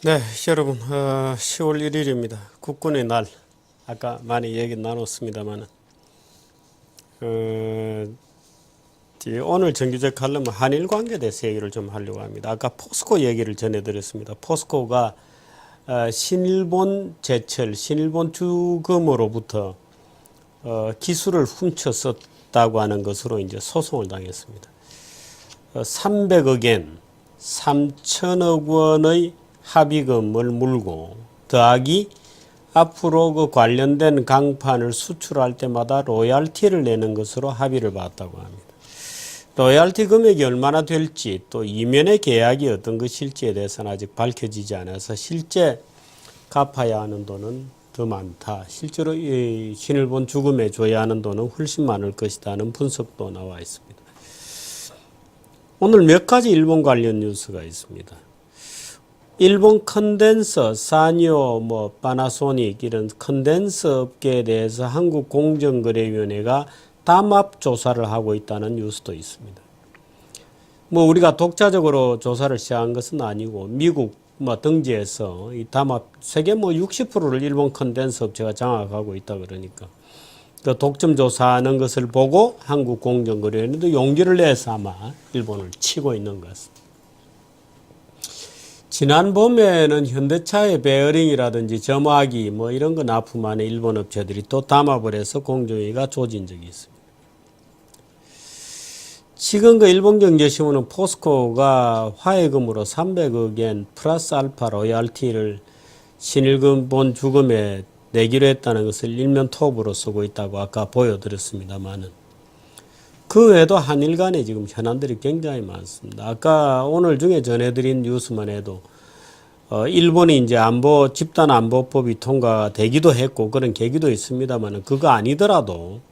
네, 여러분, 10월 1일입니다. 국군의 날. 아까 많이 얘기 나눴습니다만, 오늘 정규적 칼럼은 한일 관계에 대해서 얘기를 좀 하려고 합니다. 아까 포스코 얘기를 전해드렸습니다. 포스코가 신일본 제철, 신일본 주금으로부터 기술을 훔쳐 썼다고 하는 것으로 이제 소송을 당했습니다. 300억 엔, 3천억 원의 합의금을 물고 더하기 앞으로 그 관련된 강판을 수출할 때마다 로얄티를 내는 것으로 합의를 봤다고 합니다. 로얄티 금액이 얼마나 될지 또 이면의 계약이 어떤 것일지에 대해서는 아직 밝혀지지 않아서 실제 갚아야 하는 돈은 더 많다. 실제로 이 신일본 주금에 줘야 하는 돈은 훨씬 많을 것이라는 분석도 나와 있습니다. 오늘 몇 가지 일본 관련 뉴스가 있습니다. 일본 컨덴서, 사니오, 파나소닉 이런 컨덴서 업계에 대해서 한국공정거래위원회가 담합 조사를 하고 있다는 뉴스도 있습니다. 우리가 독자적으로 조사를 시작한 것은 아니고 미국 등지에서 이 담합 세계 60%를 일본 컨덴서 업체가 장악하고 있다 그러니까 그 독점 조사하는 것을 보고 한국공정거래위원회도 용기를 내서 아마 일본을 치고 있는 것 같습니다. 지난 봄에는 현대차의 베어링이라든지 점화기 이런 거 납품하는 일본 업체들이 또 담합을 해서 공정위가 조진 적이 있습니다. 지금 그 일본경제신문은 포스코가 화해금으로 300억 엔 플러스 알파 로얄티를 신일본 주금에 내기로 했다는 것을 일면 톱으로 쓰고 있다고 아까 보여드렸습니다만은 그 외에도 한일 간에 지금 현안들이 굉장히 많습니다. 아까 오늘 중에 전해드린 뉴스만 해도 일본이 이제 집단 안보법이 통과되기도 했고 그런 계기도 있습니다만 그거 아니더라도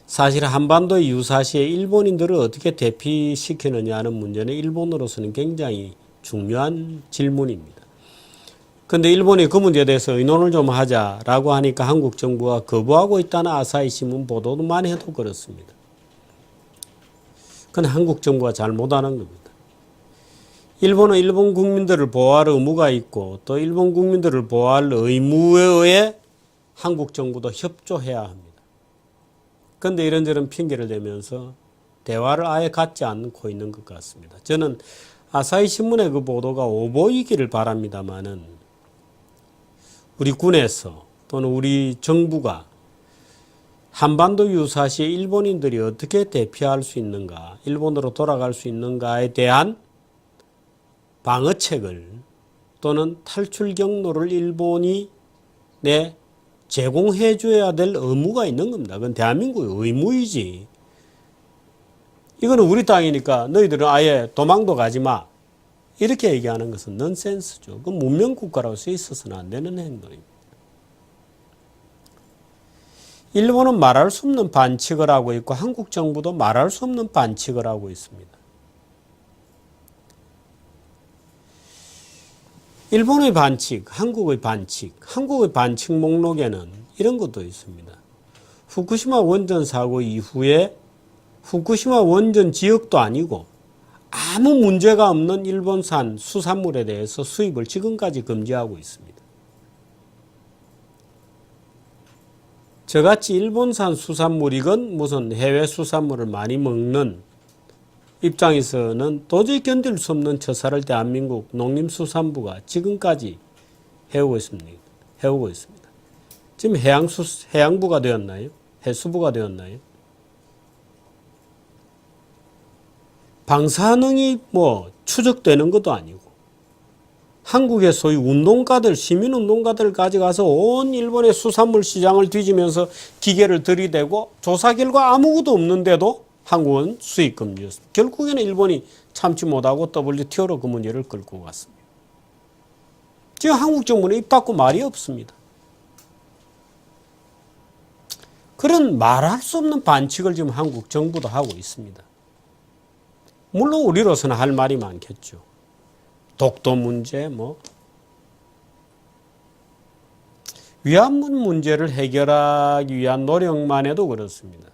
사실 한반도 유사시에 일본인들을 어떻게 대피시키느냐 하는 문제는 일본으로서는 굉장히 중요한 질문입니다. 그런데 일본이 그 문제에 대해서 의논을 좀 하자라고 하니까 한국 정부가 거부하고 있다는 아사히 신문 보도만 해도 그렇습니다. 그건 한국 정부가 잘못하는 겁니다. 일본은 일본 국민들을 보호할 의무가 있고 또 일본 국민들을 보호할 의무에 한국 정부도 협조해야 합니다. 그런데 이런저런 핑계를 대면서 대화를 아예 갖지 않고 있는 것 같습니다. 저는 아사히 신문의 그 보도가 오보이기를 바랍니다만은 우리 군에서 또는 우리 정부가 한반도 유사시에 일본인들이 어떻게 대피할 수 있는가, 일본으로 돌아갈 수 있는가에 대한 방어책을 또는 탈출 경로를 일본이 제공해 줘야 될 의무가 있는 겁니다. 그건 대한민국의 의무이지. 이거는 우리 땅이니까 너희들은 아예 도망도 가지 마. 이렇게 얘기하는 것은 넌센스죠. 그건 문명국가라고 써 있어서는 안 되는 행동입니다. 일본은 말할 수 없는 반칙을 하고 있고 한국 정부도 말할 수 없는 반칙을 하고 있습니다. 일본의 반칙, 한국의 반칙 목록에는 이런 것도 있습니다. 후쿠시마 원전 사고 이후에 후쿠시마 원전 지역도 아니고 아무 문제가 없는 일본산 수산물에 대해서 수입을 지금까지 금지하고 있습니다. 저같이 일본산 수산물이건 무슨 해외 수산물을 많이 먹는 입장에서는 도저히 견딜 수 없는 처사를 대한민국 농림수산부가 지금까지 해오고 있습니다. 지금 해양부가 되었나요? 해수부가 되었나요? 방사능이 추적되는 것도 아니고 한국의 소위 운동가들, 시민운동가들을 가져가서 온 일본의 수산물 시장을 뒤지면서 기계를 들이대고 조사 결과 아무것도 없는데도 한국은 수입 금지였습니다. 결국에는 일본이 참지 못하고 WTO로 그 문제를 끌고 갔습니다. 지금 한국 정부는 입 닫고 말이 없습니다. 그런 말할 수 없는 반칙을 지금 한국 정부도 하고 있습니다. 물론 우리로서는 할 말이 많겠죠. 독도 문제, 위안부 문제를 해결하기 위한 노력만 해도 그렇습니다.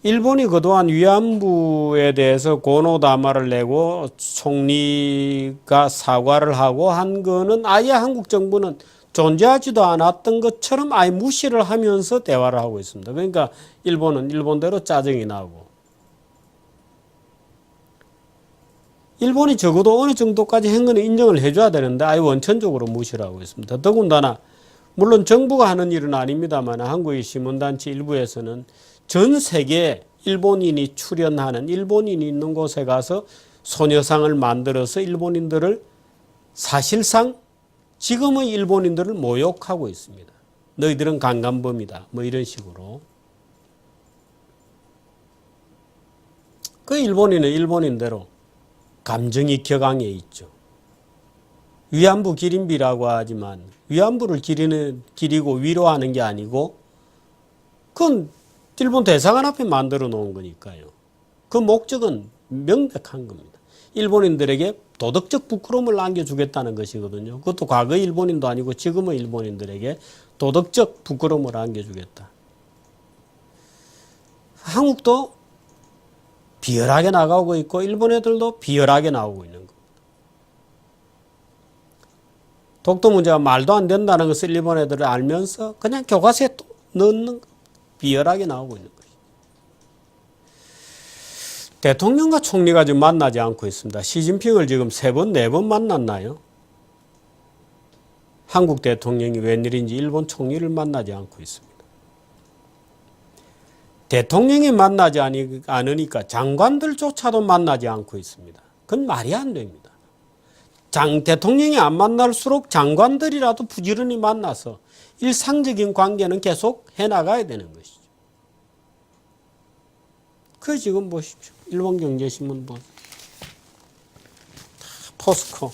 일본이 그동안 위안부에 대해서 고노다마를 내고 총리가 사과를 하고 한 거는 아예 한국 정부는 존재하지도 않았던 것처럼 아예 무시를 하면서 대화를 하고 있습니다. 그러니까 일본은 일본대로 짜증이 나고, 일본이 적어도 어느 정도까지 한 거는 인정을 해줘야 되는데 아예 원천적으로 무시를 하고 있습니다. 더군다나 물론 정부가 하는 일은 아닙니다만 한국의 시민단체 일부에서는 전 세계 일본인이 출연하는, 일본인이 있는 곳에 가서 소녀상을 만들어서 일본인들을 사실상 지금의 일본인들을 모욕하고 있습니다. 너희들은 강간범이다. 뭐 이런 식으로. 그 일본인은 일본인대로 감정이 격앙해 있죠. 위안부 기린비라고 하지만 위안부를 기리고 위로하는 게 아니고 그건 일본 대사관 앞에 만들어 놓은 거니까요. 그 목적은 명백한 겁니다. 일본인들에게 도덕적 부끄러움을 안겨주겠다는 것이거든요. 그것도 과거의 일본인도 아니고 지금의 일본인들에게 도덕적 부끄러움을 안겨주겠다. 한국도 비열하게 나가고 있고 일본 애들도 비열하게 나오고 있는 겁니다. 독도 문제가 말도 안 된다는 것을 일본 애들을 알면서 그냥 교과서에 또 넣는 거. 비열하게 나오고 있는 것이죠. 대통령과 총리가 지금 만나지 않고 있습니다. 시진핑을 지금 3번, 4번 만났나요? 한국 대통령이 웬일인지 일본 총리를 만나지 않고 있습니다. 대통령이 만나지 않으니까 장관들조차도 만나지 않고 있습니다. 그건 말이 안 됩니다. 대통령이 안 만날수록 장관들이라도 부지런히 만나서 일상적인 관계는 계속 해나가야 되는 것이죠. 그 지금 보십시오. 일본경제신문 보세요. 포스코.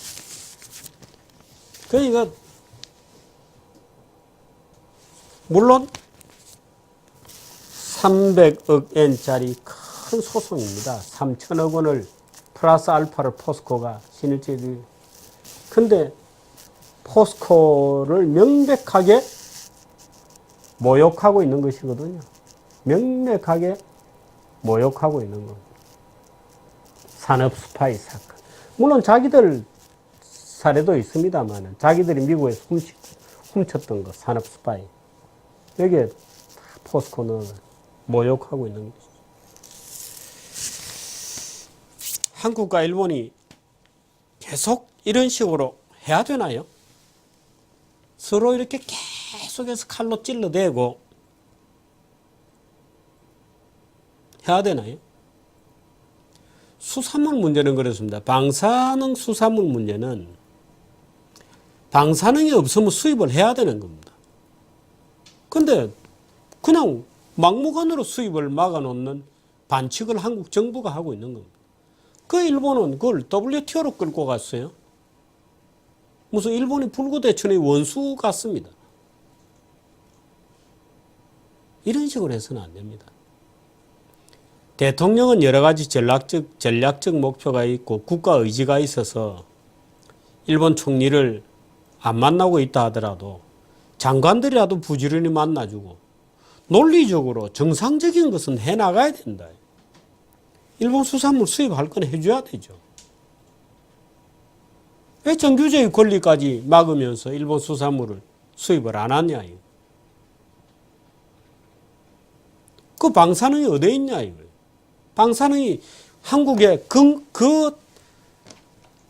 그러니까 물론 300억 엔짜리 큰 소송입니다. 3천억 원을 플러스 알파를 포스코가 신일제도. 근데 포스코를 명백하게 모욕하고 있는 것이거든요. 명백하게 모욕하고 있는 겁니다. 산업 스파이 사건. 물론 자기들 사례도 있습니다만 자기들이 미국에서 훔쳤던 거 산업 스파이. 여기에 포스코는 모욕하고 있는 것이죠. 한국과 일본이 계속 이런 식으로 해야 되나요? 서로 이렇게 계속해서 칼로 찔러대고 해야 되나요? 수산물 문제는 그렇습니다. 방사능 수산물 문제는 방사능이 없으면 수입을 해야 되는 겁니다. 근데 그냥 막무가내로 수입을 막아놓는 반칙을 한국 정부가 하고 있는 겁니다. 그 일본은 그걸 WTO로 끌고 갔어요. 무슨 일본이 불구대천의 원수 같습니다. 이런 식으로 해서는 안 됩니다. 대통령은 여러 가지 전략적 목표가 있고 국가 의지가 있어서 일본 총리를 안 만나고 있다 하더라도 장관들이라도 부지런히 만나주고 논리적으로 정상적인 것은 해나가야 된다. 일본 수산물 수입할 건 해줘야 되죠. 왜 정규제의 권리까지 막으면서 일본 수산물을 수입을 안 하냐. 그 방사능이 어디에 있냐. 방사능이 한국에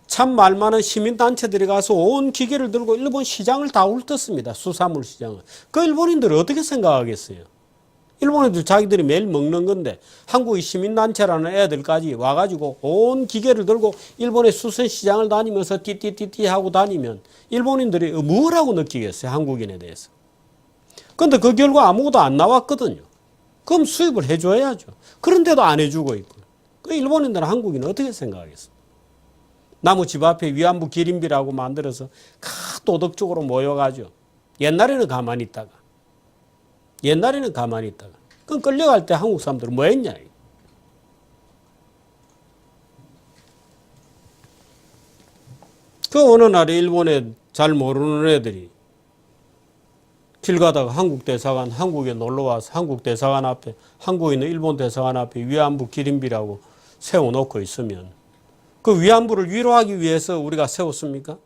참 말 많은 시민단체들이 가서 온 기계를 들고 일본 시장을 다 훑었습니다. 수산물 시장을. 그 일본인들은 어떻게 생각하겠어요? 일본인들 자기들이 매일 먹는 건데 한국의 시민단체라는 애들까지 와가지고 온 기계를 들고 일본의 수산시장을 다니면서 띠띠띠띠 하고 다니면 일본인들이 뭐라고 느끼겠어요? 한국인에 대해서. 그런데 그 결과 아무것도 안 나왔거든요. 그럼 수입을 해줘야죠. 그런데도 안 해주고 있고. 그 일본인들은 한국인은 어떻게 생각하겠어요? 나무 집 앞에 위안부 기린비라고 만들어서 도덕적으로 모여가죠. 옛날에는 가만히 있다가. 그럼 끌려갈 때 한국 사람들은 뭐 했냐. 그 어느 날에 일본에 잘 모르는 애들이 길 가다가 한국 대사관 한국에 놀러 와서 한국 대사관 앞에 한국에 있는 일본 대사관 앞에 위안부 기림비라고 세워놓고 있으면 그 위안부를 위로하기 위해서 우리가 세웠습니까?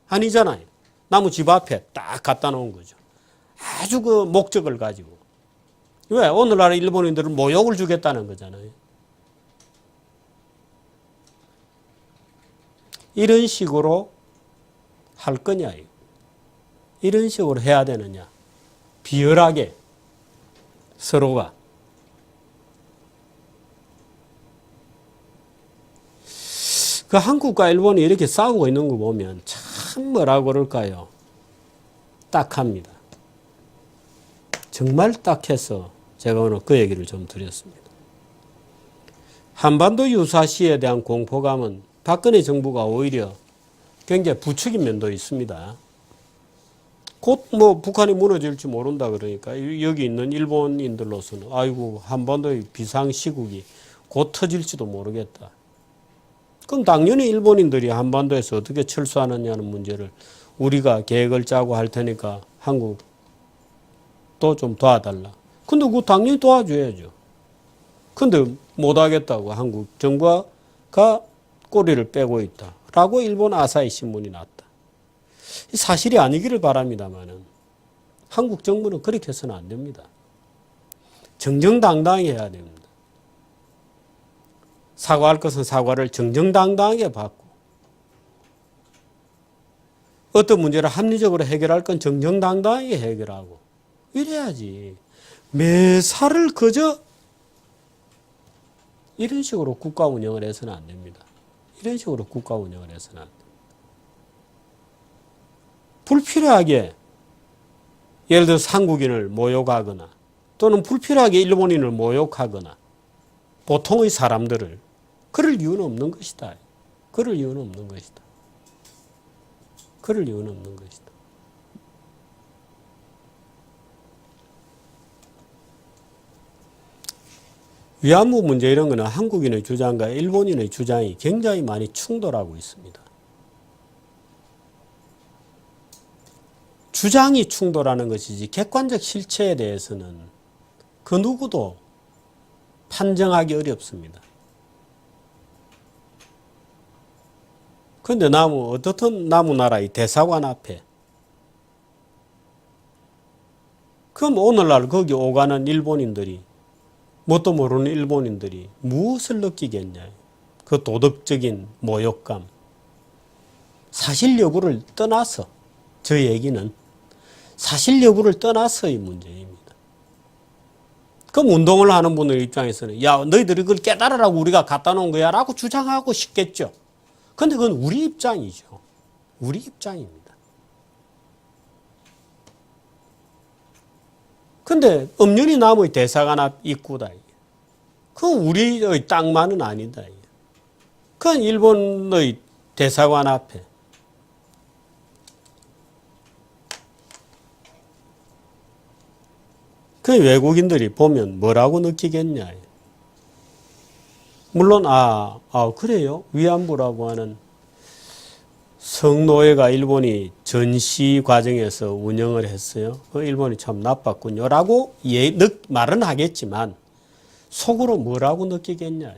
아니잖아요. 나무 집 앞에 딱 갖다 놓은 거죠. 아주 그 목적을 가지고. 왜? 오늘날 일본인들은 모욕을 주겠다는 거잖아요. 이런 식으로 할 거냐? 이런 식으로 해야 되느냐? 비열하게 서로가. 그 한국과 일본이 이렇게 싸우고 있는 거 보면 참 뭐라고 그럴까요? 딱합니다. 정말 딱해서 제가 오늘 그 얘기를 좀 드렸습니다. 한반도 유사시에 대한 공포감은 박근혜 정부가 오히려 굉장히 부추긴 면도 있습니다. 곧 뭐 북한이 무너질지 모른다 그러니까 여기 있는 일본인들로서는 아이고 한반도의 비상시국이 곧 터질지도 모르겠다. 그럼 당연히 일본인들이 한반도에서 어떻게 철수하느냐는 문제를 우리가 계획을 짜고 할 테니까 한국도 좀 도와달라. 근데 그거 당연히 도와줘야죠. 근데 못하겠다고 한국 정부가 꼬리를 빼고 있다. 라고 일본 아사히 신문이 났다. 사실이 아니기를 바랍니다만은 한국 정부는 그렇게 해서는 안 됩니다. 정정당당히 해야 됩니다. 사과할 것은 사과를 정정당당하게 받고 어떤 문제를 합리적으로 해결할 건 정정당당하게 해결하고 이래야지. 매사를 그저 이런 식으로 국가 운영을 해서는 안 됩니다. 이런 식으로 국가 운영을 해서는 안 됩니다. 불필요하게 예를 들어서 한국인을 모욕하거나 또는 불필요하게 일본인을 모욕하거나 보통의 사람들을 그럴 이유는 없는 것이다. 그럴 이유는 없는 것이다. 그럴 이유는 없는 것이다. 위안부 문제 이런 거는 한국인의 주장과 일본인의 주장이 굉장히 많이 충돌하고 있습니다. 주장이 충돌하는 것이지 객관적 실체에 대해서는 그 누구도 판정하기 어렵습니다. 그런데 어떻든 나라의 대사관 앞에 그럼 오늘날 거기 오가는 일본인들이 뭣도 모르는 일본인들이 무엇을 느끼겠냐. 그 도덕적인 모욕감. 사실 여부를 떠나서 저 얘기는 사실 여부를 떠나서의 문제입니다. 그럼 운동을 하는 분들 입장에서는 야 너희들이 그걸 깨달으라고 우리가 갖다 놓은 거야 라고 주장하고 싶겠죠. 그런데 그건 우리 입장이죠. 우리 입장입니다. 근데 엄연히 남의 대사관 앞 입구다. 그건 우리의 땅만은 아니다. 그건 일본의 대사관 앞에. 그 외국인들이 보면 뭐라고 느끼겠냐. 물론 그래요. 위안부라고 하는 성노예가 일본이 전시 과정에서 운영을 했어요. 일본이 참 나빴군요. 라고 말은 하겠지만 속으로 뭐라고 느끼겠냐.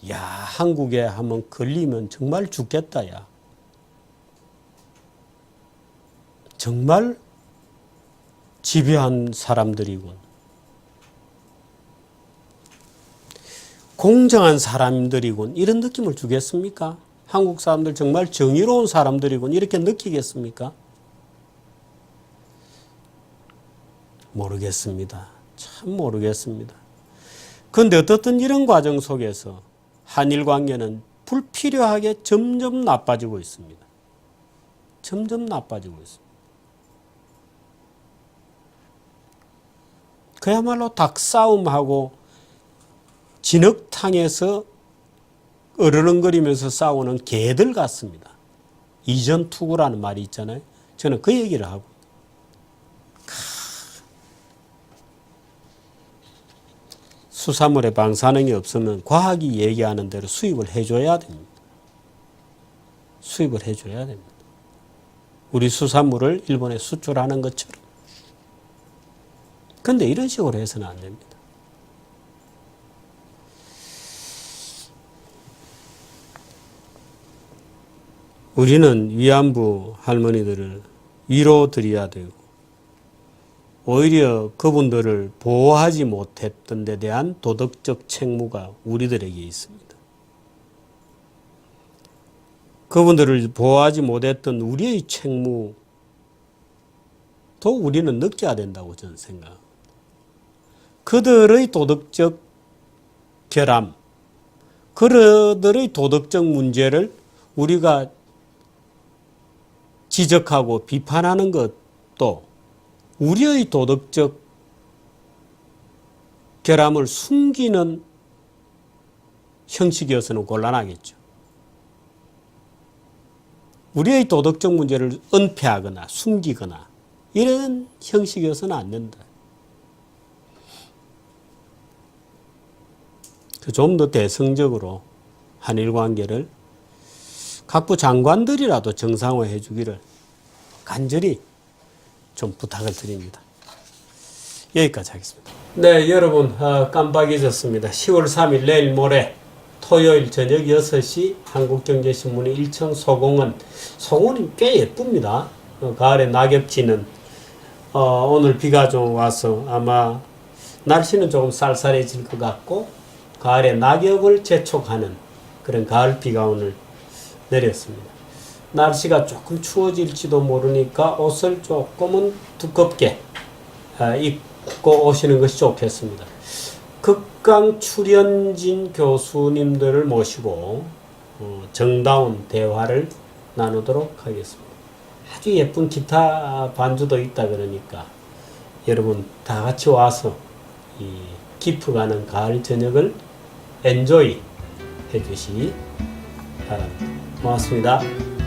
야, 한국에 한번 걸리면 정말 죽겠다, 야. 정말 집요한 사람들이군. 공정한 사람들이군. 이런 느낌을 주겠습니까? 한국 사람들 정말 정의로운 사람들이군. 이렇게 느끼겠습니까? 모르겠습니다. 참 모르겠습니다. 그런데 어떻든 이런 과정 속에서 한일 관계는 불필요하게 점점 나빠지고 있습니다. 점점 나빠지고 있습니다. 그야말로 닭싸움하고 진흙탕에서 어르렁거리면서 싸우는 개들 같습니다. 이전투구라는 말이 있잖아요. 저는 그 얘기를 하고 수산물에 방사능이 없으면 과학이 얘기하는 대로 수입을 해줘야 됩니다. 수입을 해줘야 됩니다. 우리 수산물을 일본에 수출하는 것처럼. 근데 이런 식으로 해서는 안 됩니다. 우리는 위안부 할머니들을 위로드려야 되고 오히려 그분들을 보호하지 못했던 데 대한 도덕적 책무가 우리들에게 있습니다. 그분들을 보호하지 못했던 우리의 책무도 우리는 느껴야 된다고 저는 생각합니다. 그들의 도덕적 결함, 그들의 도덕적 문제를 우리가 지적하고 비판하는 것도 우리의 도덕적 결함을 숨기는 형식이어서는 곤란하겠죠. 우리의 도덕적 문제를 은폐하거나 숨기거나 이런 형식이어서는 안 된다. 좀 더 대승적으로 한일 관계를 각부 장관들이라도 정상화해 주기를 간절히 좀 부탁을 드립니다. 여기까지 하겠습니다. 네, 여러분 깜빡 잊었습니다. 10월 3일 내일 모레 토요일 저녁 6시 한국경제신문의 일청 소공원. 소공원이 꽤 예쁩니다. 가을에 낙엽 지는 오늘 비가 좀 와서 아마 날씨는 조금 쌀쌀해질 것 같고 가을에 낙엽을 재촉하는 그런 가을비가 오늘 내렸습니다. 날씨가 조금 추워질지도 모르니까 옷을 조금은 두껍게 입고 오시는 것이 좋겠습니다. 극강 출연진 교수님들을 모시고 정다운 대화를 나누도록 하겠습니다. 아주 예쁜 기타 반주도 있다 그러니까 여러분 다 같이 와서 이 깊어가는 가을 저녁을 엔조이 해주시기 바랍니다. 고맙습니다.